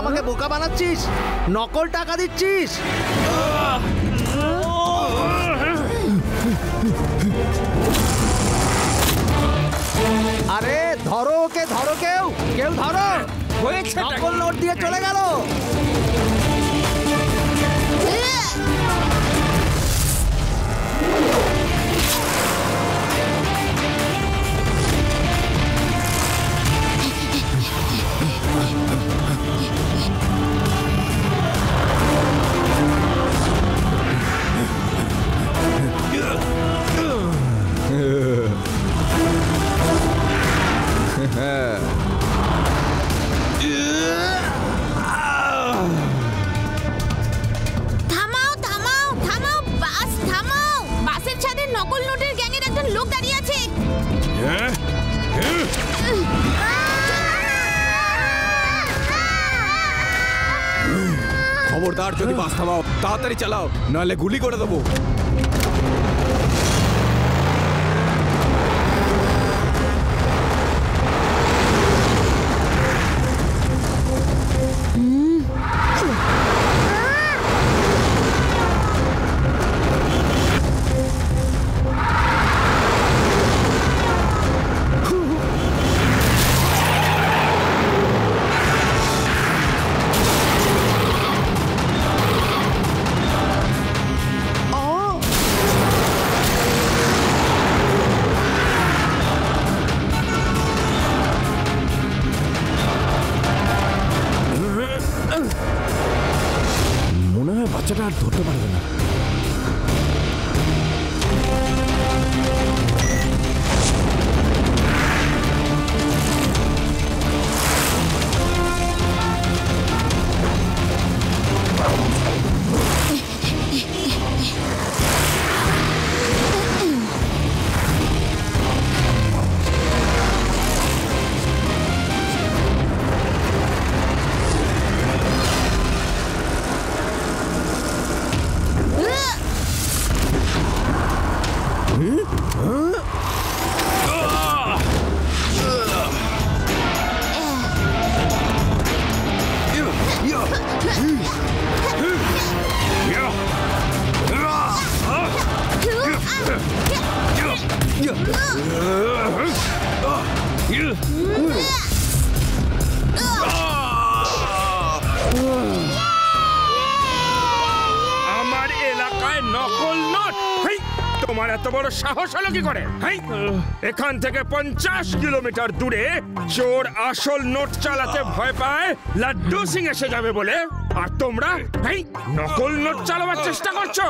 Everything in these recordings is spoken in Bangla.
আমাকে বোকা বানাচ্ছিস, নকল টাকা দিচ্ছিস। আরে ধরো ওকে, ধরো, কেউ ধরো। নকল নোট দিয়ে চলে গেল। খবরদার, যদি বাস থামাও তাড়াতাড়ি চালাও, নাহলে গুলি করে দেবো। বাচ্চাটা আর ধরতে পারবে না। আমার এলাকায় নকল নোট, তোমার এত বড় সাহস হলো কি করে? এখান থেকে 50 কিলোমিটার দূরে চোর আসল নোট চালাতে ভয় পায় লাড্ডু সিং এসে যাবে বলে, আর তোমরা নকল নোট চালাবার চেষ্টা করছো।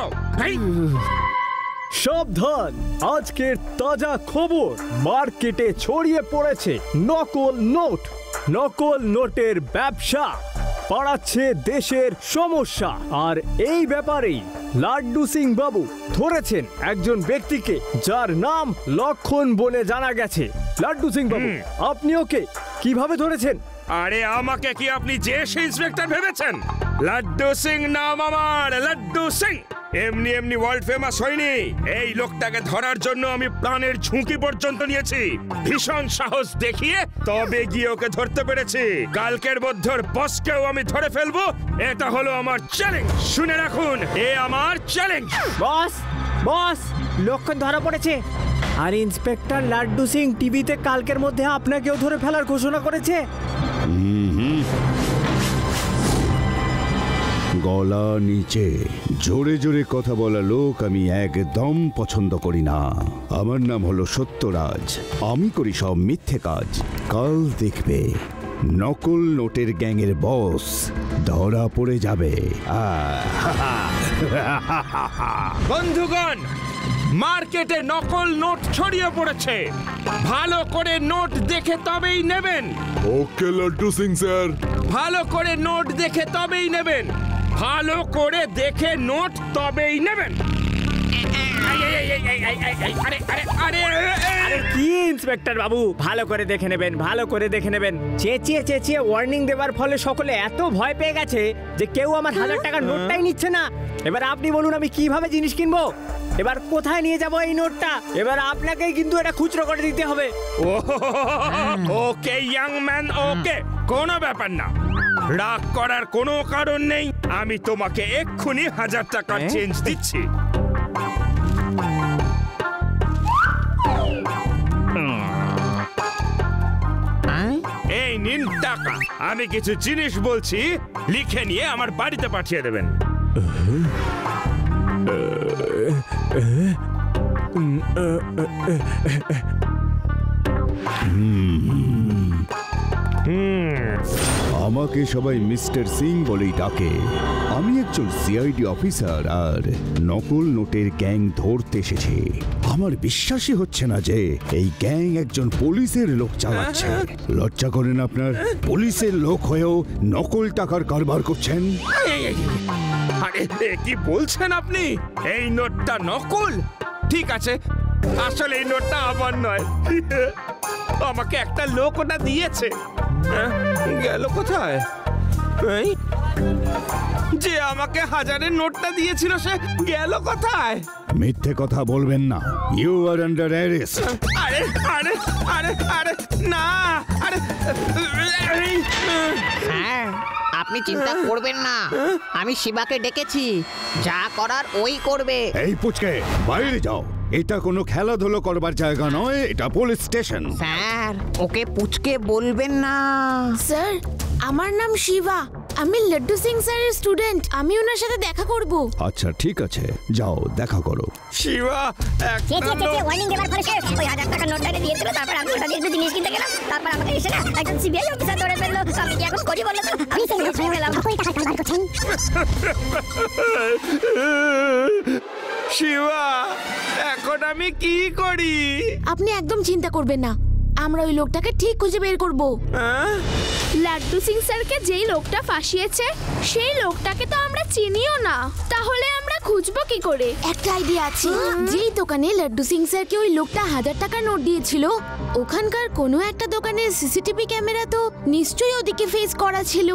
সাবধান, আজকের তাজা খবর, মার্কেটে ছড়িয়ে পড়েছে নকল নোট। নকল নোটের ব্যবসা বাড়াচ্ছে দেশের সমস্যা। আর এই ব্যাপারেই লাড্ডু সিং বাবু ধরেছেন একজন ব্যক্তিকে, যার নাম লক্ষণ বলে জানা গেছে। লাড্ডু সিং বাবু, আপনি ওকে কিভাবে ধরেছেন? আরে আমাকে কি আপনি জেশ ইন্সপেক্টর ভেবেছেন? লাড্ডু সিং নাম আমার, লাড্ডু সিং। এমনি এমনি ওয়ার্ল্ড ফেমাস হয়নি। এই লোকটাকে ধরার জন্য আমি প্রাণের ঝুঁকি পর্যন্ত নিয়েছি। ভীষণ সাহস দেখিয়ে তবে গিয়ে ওকে ধরতে পেরেছি। কালকের মধ্যে বসকেও আমি ধরে ফেলবো, এটা হলো আমার চ্যালেঞ্জ। শুনে রাখুন, এ আমার চ্যালেঞ্জ। বস, বস, লক্ষণ ধরা পড়েছে। আর ইন্সপেক্টর লাড্ডু সিং টিভিতে কালকের মধ্যে আপনাকেও ধরে ফেলার ঘোষণা করেছে। গলা নিচে জোরে জোরে কথা বলা লোক আমি একদম পছন্দ করি না। আমার নাম হলো সত্যরাজ, আমি করি সব মিথ্যে কাজ। কাল দেখবে নকল নোটের গ্যাংয়ের বস ধরা পড়ে যাবে। বন্ধুগণ, মার্কেটে নকল নোট ছড়িয়ে পড়েছে। ভালো করে নোট দেখে তবেই নেবেন। ওকে লাড্ডু সিং স্যার, ভালো করে নোট দেখে তবেই নেবেন। ভালো করে দেখে নোট তবেই নেবেন। আরে কি ইন্সপেক্টর বাবু, ভালো করে দেখে নেবেন, ভালো করে দেখে নেবেন। চেঁচিয়ে চেঁচিয়ে ওয়ার্নিং দেওয়ার ফলে সকলে এত ভয় পেয়ে গেছে যে কেউ আমার 1000 টাকার নোটটাই নিচ্ছে না। এবার আপনি বলুন আমি কিভাবে জিনিস কিনবো? এবার কোথায় নিয়ে যাবো এই নোটটা? এবার আপনাকেই কিন্তু এটা খুচরো করে দিতে হবে। ওকে ইয়াং ম্যান, ওকে, কোনো ব্যাপার না। রাগ করার কোনো কারণ নেই, আমি তোমাকে এক্ষুনি 1000 টাকার চেঞ্জ দিচ্ছি। এই নিন টাকা। আমি কিছু জিনিস বলছি, লিখে নিয়ে আমার বাড়িতে পাঠিয়ে দেবেন। আমাকে সবাই মিস্টার সিং বলেই ডাকে। আমি একজন সিআইডি অফিসার আর নকল নোটের গ্যাং ধরতে এসেছি। আমার বিশ্বাসই হচ্ছে না যে এই গ্যাং একজন পুলিশের লোক চালাচ্ছে। লজ্জা করেন আপনার? পুলিশের লোক হয়েও নকল টাকার কারবার করছেন। আরে কি বলছেন আপনি? এই নোটটা নকল? ঠিক আছে, আসলে এই নোটটা আমার নয়, আমাকে একটা লোক ওটা দিয়েছে। গেল কোথায়? এই যে আমাকে 1000-এর নোটটা দিয়েছিল সে গেল কোথায়? মিথ্যে কথা বলবেন না। You are under arrest. আরে আরে আরে আরে না, আরে স্যার আপনি চিন্তা করবেন না, আমি শিবাকে ডেকেছি, যা করার ওই করবে। এই পুচকে বাইরে যাও, এটা কোনো খেলাধুলো করবার জায়গা নয়, এটা পুলিশ স্টেশন। স্যার ওকে পুচকে বলবেন না। স্যার আমার নাম শিবা, আমি লাড্ডু সিং স্যারের স্টুডেন্ট, আমি ওনার সাথে দেখা করব। আচ্ছা ঠিক আছে, যাও দেখা করো। শিবা ওয়ার্নিং দেওয়ার পরে সে ওই 1000 টাকা নোটটা দিয়েছিল, তারপর আমি ওটা দিয়ে একটু জিনিস কিনতে গেলাম, তারপর আমাকে এসে না একজন সিবিআই অফিসার ধরে ফেললো। আমি কি এখন করি বলো তো? আমি সেই লোক হয়ে গেলাম। ওই টাকা কারবার করছেন। শিবা এখন আমি কি করি? আপনি একদম চিন্তা করবেন না, আমরা ওই লোকটাকে ঠিক খুঁজে বের করব। লাড্ডু সিং স্যারকে যেই লোকটা ফাঁসিয়েছে সেই লোকটাকে তো আমরা চিনিও না, তাহলে আমরা খুঁজবো কি করে? একটা আইডিয়া আছে, যেই দোকানে লাড্ডু সিং স্যারকে ওই লোকটা 1000 টাকা নোট দিয়েছিল ওখানকার কোনো একটা দোকানের সিসিটিভি ক্যামেরা তো নিশ্চয়ই ওদিকে ফেস করা ছিল।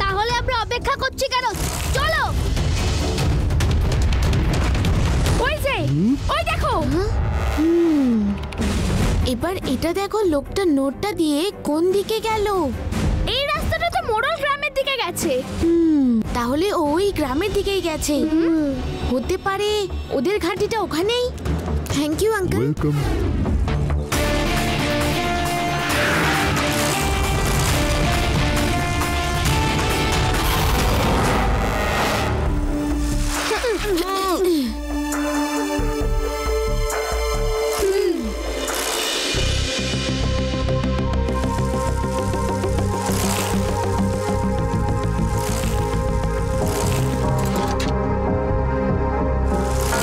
তাহলে আমরা অপেক্ষা করছি কেন? চলো। ওই যে ওই দেখো, এবার এটা দেখো লোকটা নোটটা দিয়ে কোন দিকে গেল। এই রাস্তাটা তো মোড়ল গ্রামের দিকে গেছে। তাহলে ওই গ্রামের দিকেই গেছে। হতে পারে ওদের ঘাঁটিটা ওখানেই। Thank you uncle. ওয়েলকাম।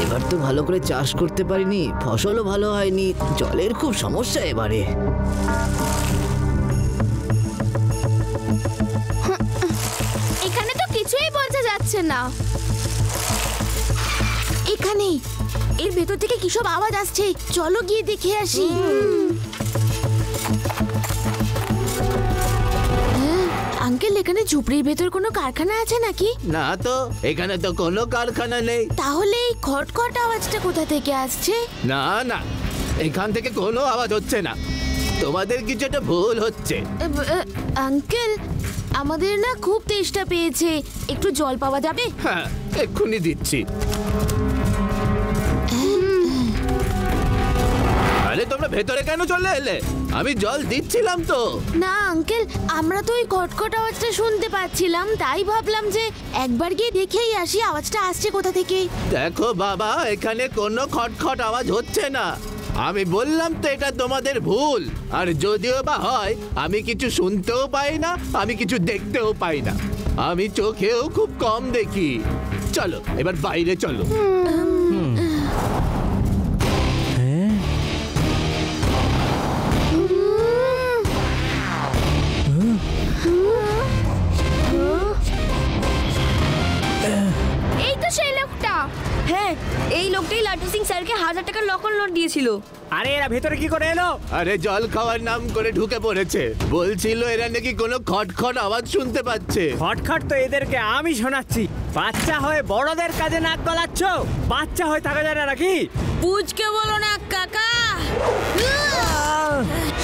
এবার তো ভালো করে চাষ করতে পারিনি, ফসলও ভালো হয়নি, জলের খুব সমস্যা এবারে। এখানে তো কিছুই বোঝা যাচ্ছে না। এখানে এর ভেতর থেকে কি সব আওয়াজ আসছে, চলো গিয়ে দেখে আসি। আঙ্কেল এখানে ঝুপড়ির ভেতর কোনো কারখানা আছে নাকি? না তো, এখানে তো কোনো কারখানা নেই। তাহলে এই খটখট আওয়াজটা কোথা থেকে আসছে? না না, এখান থেকে কোনো আওয়াজ হচ্ছে না, তোমাদের কিছু একটা ভুল হচ্ছে। আঙ্কেল আমাদের না খুব তেষ্টা পেয়েছে, একটু জল পাওয়া যাবে? হ্যাঁ এক্ষুনি দিচ্ছি। আরে তোমরা ভেতরে কেন চলে এলে? আমি জল দিচ্ছিলাম তো। না আঙ্কেল, আমরা তো ওই খটখট আওয়াজটা শুনতে পাচ্ছিলাম, তাই ভাবলাম যে একবার গিয়ে দেখেই আসি আওয়াজটা আসছে কোথা থেকে। দেখো বাবা, এখানে কোনো খটখট আওয়াজ হচ্ছে না। আমি বললাম তো এটা তোমাদের ভুল। আর যদিও বা হয়, আমি কিছু শুনতেও পাই না, আমি কিছু দেখতেও পাই না, আমি চোখেও খুব কম দেখি। চলো এবার বাইরে চলো। এই তো সেই লোকটা। হ্যাঁ এই লোকটাই লাড্ডু সিং স্যারকে 1000 টাকার নকল নোট দিয়েছিল। আরে এরা ভেতরে কি করে এলো? আরে জল খাওয়ার নাম করে ঢুকে পড়েছে। বলছিল এরা নাকি কোনো খটখট আওয়াজ শুনতে পাচ্ছে। খটখট তো এদেরকে আমি শোনাচ্ছি। বাচ্চা হয়ে বড়দের কাজে নাক গলাচ্ছ? বাচ্চা হয়ে থাকা যায় না নাকি? পুচকে বলো না কাকা।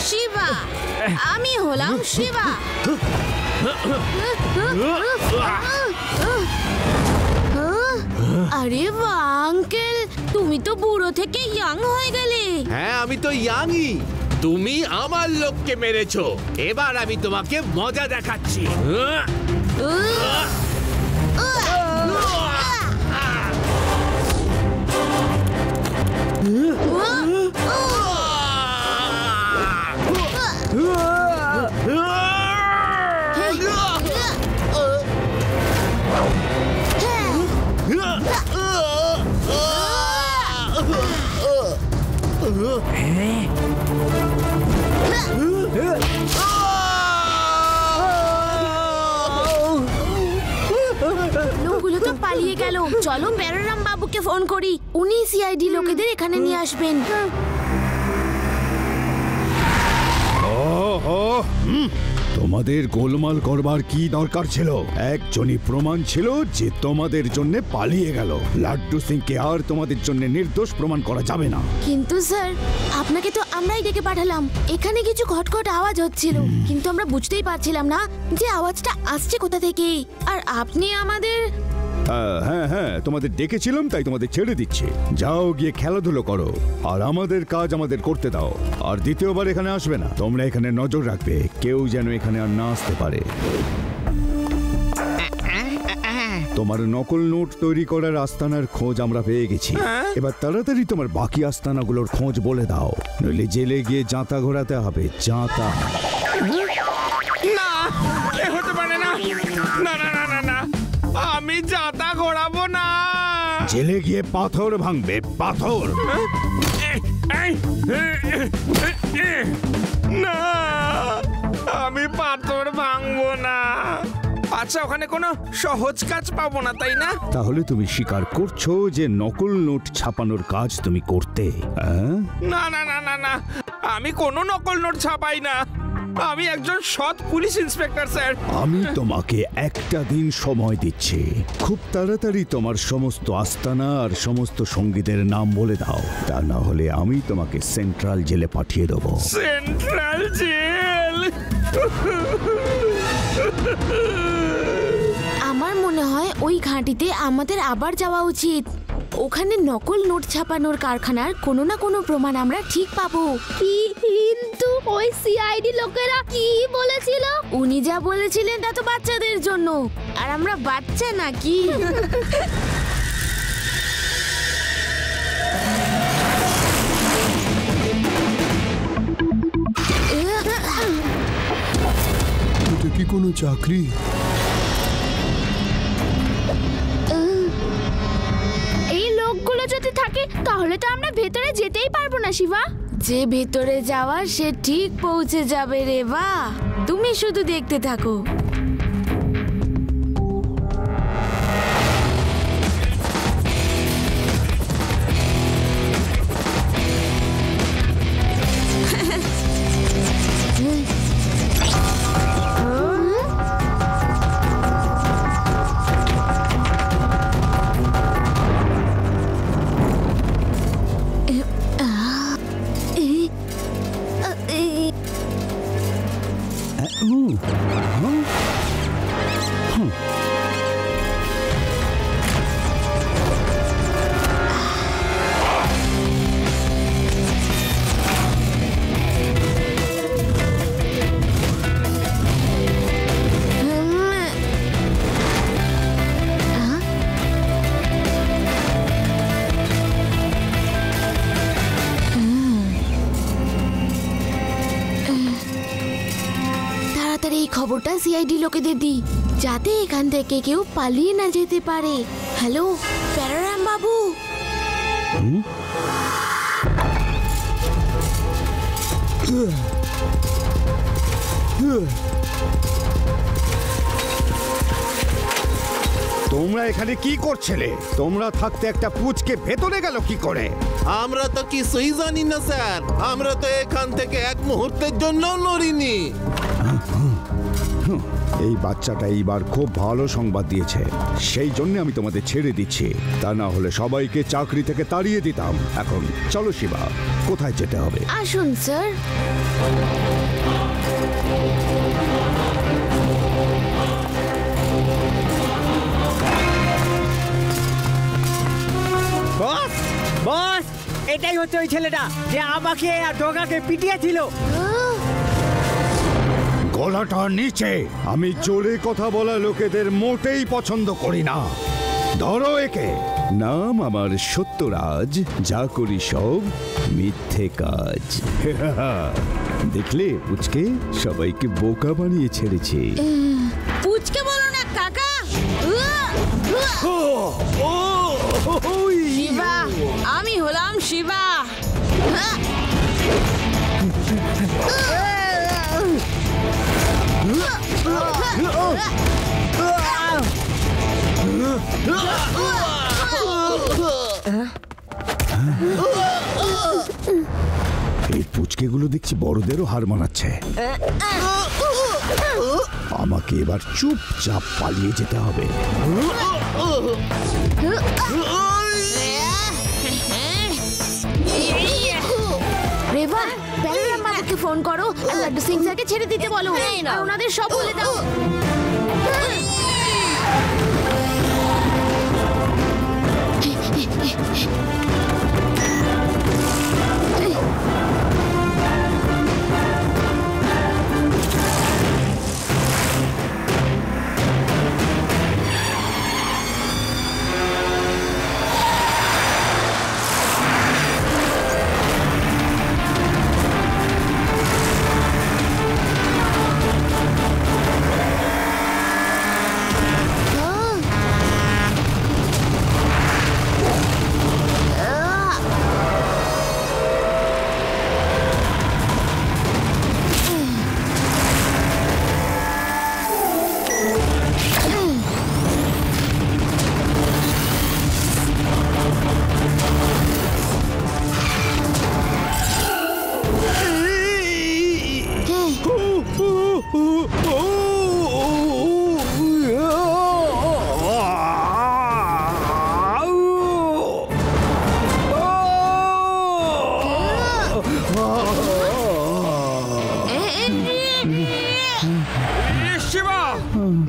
শিবা, আমি হলাম শিবা। আরে বাহ আঙ্কেল, তুমি তো বুড়ো থেকে ইয়াং হয়ে গেলে। হ্যাঁ আমি তো ইয়াংই। তুমি আমার লোককে মেরেছো, এবার আমি তোমাকে মজা দেখাচ্ছি। লোকগুলো তো পালিয়ে গেল। চলো বেরারাম বাবুকে ফোন করি, উনি সিআইডি লোকেদের এখানে নিয়ে আসবেন। তোমাদের গোলমাল করবার কি দরকার ছিল? একজনই প্রমাণ ছিল যে তোমাদের জন্য পালিয়ে গেল। লাড্ডু সিংকে আর তোমাদের জন্য নির্দোষ প্রমাণ করা যাবে না। কিন্তু স্যার, আপনাকে তো আমরাই ডেকে পাঠালাম। এখানে কিছু খটখট আওয়াজ হচ্ছিল, কিন্তু আমরা বুঝতেই পারছিলাম না যে আওয়াজটা আসছে কোথা থেকে। আর আপনি আমাদের হ্যাঁ হ্যাঁ, তোমাদের ডেকেছিলাম তাই তোমাদের ছেড়ে দিচ্ছি। যাও গিয়ে খেলাধুলো করো, আর আমাদের কাজ আমাদের করতে দাও। আর দ্বিতীয়বার এখানে আসবে না। তোমরা এখানে নজর রাখবে, কেউ যেন এখানে আর না আসতে পারে। তোমার নকল নোট তৈরি করার আস্তানার খোঁজ আমরা পেয়ে গেছি। এবার তাড়াতাড়ি তোমার বাকি আস্তানাগুলোর খোঁজ বলে দাও, নইলে জেলে গিয়ে জাঁতা ঘোরাতে হবে। জাঁতা না, এ হতে পারে না। না না না না না, আমি জাতা ঘোরাবো না। জেলে গিয়ে পাথর ভাঙবে, পাথর। না, আমি পাথর ভাঙবো না। আচ্ছা, ওখানে কোনো সহজ কাজ পাবো না, তাই না? তাহলে তুমি স্বীকার করছো যে নকল নোট ছাপানোর কাজ তুমি করতে? না না না না না, আমি কোনো নকল নোট ছাপাই না। আমি একজন সৎ পুলিশ ইন্সপেক্টর স্যার। আমি তোমাকে একটা দিন সময় দিচ্ছি। খুব তাড়াতাড়ি তোমার সমস্ত আস্তানা আর সমস্ত সঙ্গীদের নাম বলে দাও, তা না হলে আমি তোমাকে সেন্ট্রাল জেলে পাঠিয়ে দেবো। Central jail? আমার মনে হয় ওই ঘাঁটিতে আমাদের আবার যাওয়া উচিত। ওখানে নকল নোট ছাপানোর কারখানার কোনো না কোনো প্রমাণ আমরা ঠিক পাবো। কিন্তু ওই সিআইডি লোকেরা কি বলেছিল? উনি যা বলেছিলেন তা তো বাচ্চাদের জন্য, আর আমরা বাচ্চা নাকি? এটা কি কোনো চাকরি? এই লোকগুলো যদি থাকে তাহলে তো আমরা ভেতরে যেতেই পারবো না শিবা। যে ভেতরে যাওয়ার সে ঠিক পৌঁছে যাবে রে। বাহ, তুমি শুধু দেখতে থাকো। খবরটা সিআইডি লোকেদের দিই, যাতে এখান থেকে কেউ পালিয়ে না যেতে পারে। হ্যালো প্যারারাম বাবু। তোমরা এখানে কি করছিলে? তোমরা থাকতে একটা পুচকে ভেতরে গেল কি করে? আমরা তো কিছুই জানি না স্যার, আমরা তো এখান থেকে এক মুহূর্তের জন্য নড়িনি। এই বাচ্চাটা এইবার খুব ভালো সংবাদ দিয়েছে, সেই জন্য আমি তোমাদের ছেড়ে দিচ্ছি। তা না হলে সবাইকে চাকরি থেকে তাড়িয়ে দিতাম। এখন চলো শিবা, কোথায় যেতে হবে? আসুন স্যার। বস বস, এটাই হচ্ছে ওই ছেলেটা যে আমাকে আর ডগাকে পিটিয়েছিল। গলাটা নিচে। আমি জোরে কথা বলা লোকেদের মোটেই পছন্দ করি না। ধরো একে। নাম আমার সত্যরাজ, যা করি সব মিথ্যে কাজ। দেখলে পুচকে, সবাইকে বোকা বানিয়ে ছেড়েছে। পুচকে বলো না কাকা। শিবা, আমি হলাম শিবা। এই পুচকেগুলো দেখছি বড়দেরও হার মানাচ্ছে। আমাকে এবার চুপচাপ পালিয়ে যেতে হবে। রেবা, প্যারারাম বাবুকে ফোন করো আর লাড্ডু সিং স্যারকে ছেড়ে দিতে বলো, আর ওনাদের সব বলে দাও।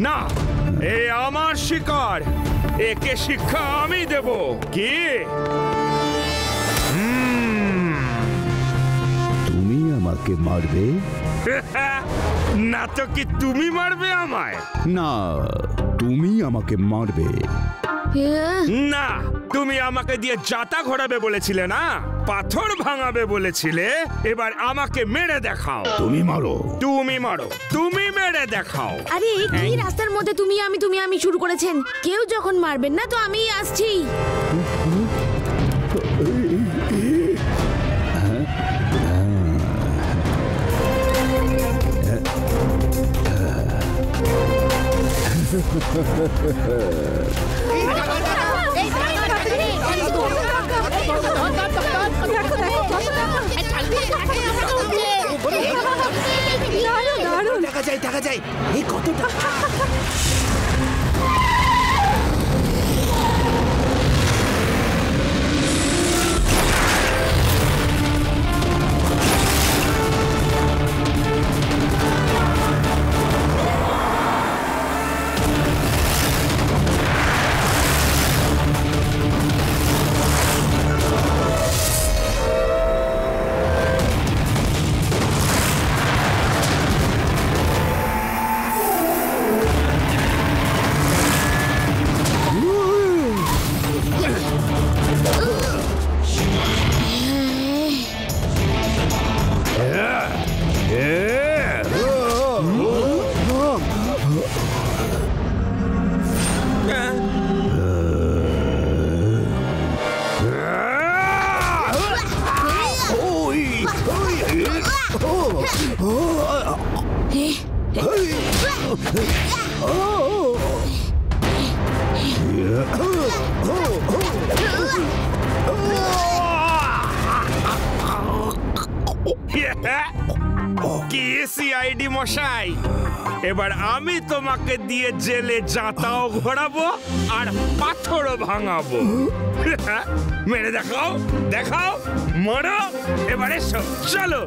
না, এ আমার শিকার, একে শিক্ষা আমি দেব। কি তুমি আমাকে মারবে? না তো কি তুমি মারবে আমায়? না, তুমি আমাকে মারবে। না, তুমি আমাকে দিয়ে জাতা ঘোরাবে বলেছিলে না, পাথর ভাঙাবে বলেছিলে। এবার আমাকে মেরে দেখাও। তুমি মারো। তুমি মারো, তুমি মেরে দেখাও। আরে এই রাস্তার মধ্যে তুমি আমি শুরু করেছেন। কেউ যখন মারবেন না তো আমিই আসছি। টাকা যায় এই কত টাকা? সিআইডি মশাই, এবার আমি তোমাকে দিয়ে জেলে জাতাও ঘোরাবো আর পাথরও ভাঙাবো। মেরে দেখাও, দেখাও, মরো, এবার এসো, চলো।